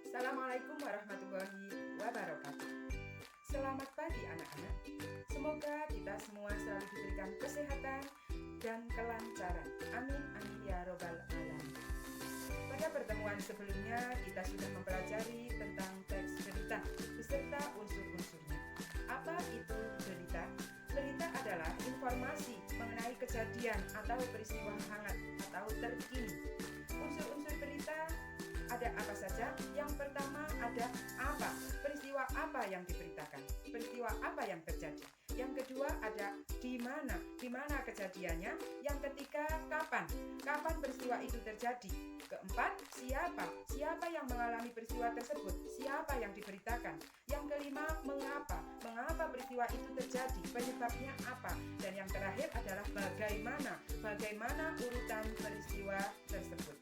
Assalamualaikum warahmatullahi wabarakatuh. Selamat pagi anak-anak. Semoga kita semua selalu diberikan kesehatan dan kelancaran. Amin amin ya robbal alamin. Pada pertemuan sebelumnya kita sudah mempelajari tentang teks berita beserta unsur-unsurnya. Apa itu berita? Berita adalah informasi mengenai kejadian atau peristiwa hangat atau terkini. Unsur-unsur berita ada apa saja? Yang pertama ada apa, peristiwa apa yang diberitakan, peristiwa apa yang terjadi. Yang kedua ada di mana kejadiannya. Yang ketiga kapan peristiwa itu terjadi. Keempat siapa yang mengalami peristiwa tersebut, siapa yang diberitakan. Yang kelima mengapa peristiwa itu terjadi, penyebabnya apa. Dan yang terakhir adalah bagaimana urutan peristiwa tersebut.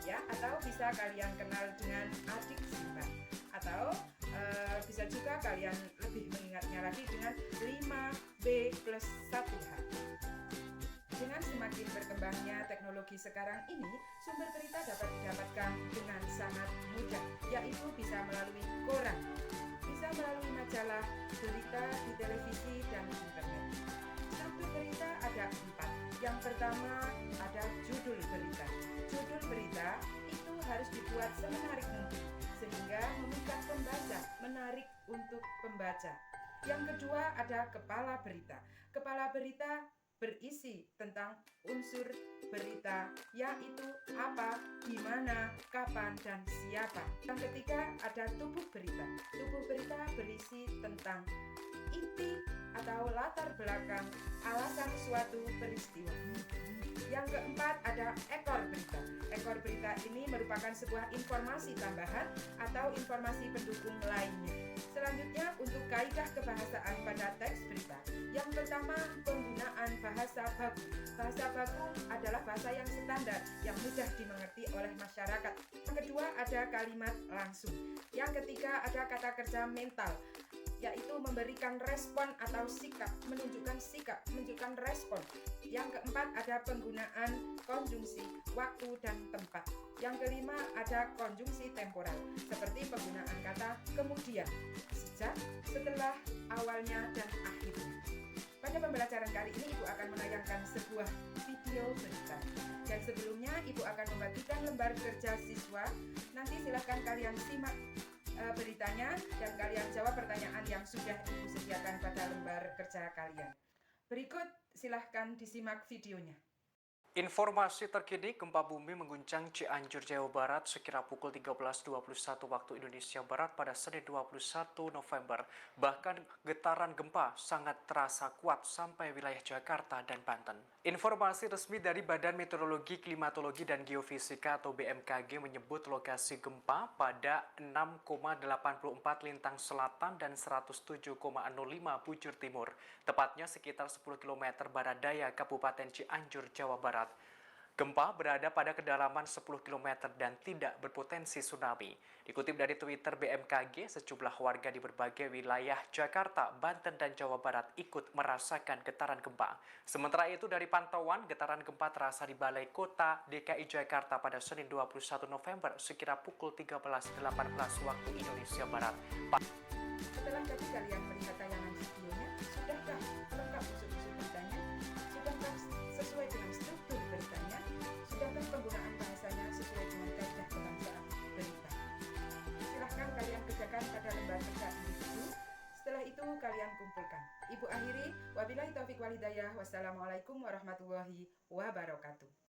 Ya, atau bisa kalian kenal dengan adik Simba, atau bisa juga kalian lebih mengingatnya lagi dengan 5B plus 1H. Dengan semakin berkembangnya teknologi sekarang ini, sumber berita dapat didapatkan dengan sangat mudah, yaitu bisa melalui koran, bisa melalui majalah, berita di televisi dan internet. Struktur berita ada 4. Yang pertama ada judul berita. Judul berita itu harus dibuat semenarik mungkin sehingga memikat pembaca, menarik untuk pembaca. Yang kedua ada kepala berita. Kepala berita berisi tentang unsur berita, yaitu apa, di mana, kapan, dan siapa. Yang ketiga ada tubuh berita. Tubuh berita berisi tentang inti atau latar belakang alasan suatu peristiwa. Yang keempat ada ekor berita. Ekor berita ini merupakan sebuah informasi tambahan atau informasi pendukung lainnya. Selanjutnya untuk kaidah kebahasaan pada teks berita. Yang pertama penggunaan bahasa baku. Bahasa baku adalah bahasa yang standar yang mudah dimengerti oleh masyarakat. Yang kedua ada kalimat langsung. Yang ketiga ada kata kerja mental, yaitu memberikan respon atau sikap, menunjukkan sikap, menunjukkan respon. Yang keempat ada penggunaan konjungsi, waktu dan tempat. Yang kelima ada konjungsi temporal, seperti penggunaan kata kemudian, sejak, setelah, awalnya, dan akhirnya. Pada pembelajaran kali ini Ibu akan menayangkan sebuah video berita. Dan sebelumnya Ibu akan membagikan lembar kerja siswa. Nanti silahkan kalian simak beritanya dan kalian jawab pertanyaan yang sudah Ibu sediakan pada lembar kerja kalian. Berikut silahkan disimak videonya. Informasi terkini gempa bumi mengguncang Cianjur, Jawa Barat sekira pukul 13.21 waktu Indonesia Barat pada Senin 21 November. Bahkan getaran gempa sangat terasa kuat sampai wilayah Jakarta dan Banten. Informasi resmi dari Badan Meteorologi, Klimatologi, dan Geofisika atau BMKG menyebut lokasi gempa pada 6,84 lintang selatan dan 107,05 bujur timur, tepatnya sekitar 10 km barat daya Kabupaten Cianjur, Jawa Barat. Gempa berada pada kedalaman 10 km dan tidak berpotensi tsunami. Dikutip dari Twitter BMKG, sejumlah warga di berbagai wilayah Jakarta, Banten, dan Jawa Barat ikut merasakan getaran gempa. Sementara itu dari pantauan, getaran gempa terasa di Balai Kota DKI Jakarta pada Senin 21 November sekira pukul 13.18 waktu Indonesia Barat. Setelah tadi kalian melihat tayangan videonya, sudahkah lengkap unsur-unsur beritanya? Sudahkah sesuai dengan struktur beritanya? Sudahkah penggunaan bahasanya sesuai dengan kaidah kebangsaan berita? Silahkan kalian kerjakan pada lembar kerja individu. Setelah itu kalian kumpulkan. Ibu akhiri, wabillahi taufiq wal hidayah. Wassalamualaikum warahmatullahi wabarakatuh.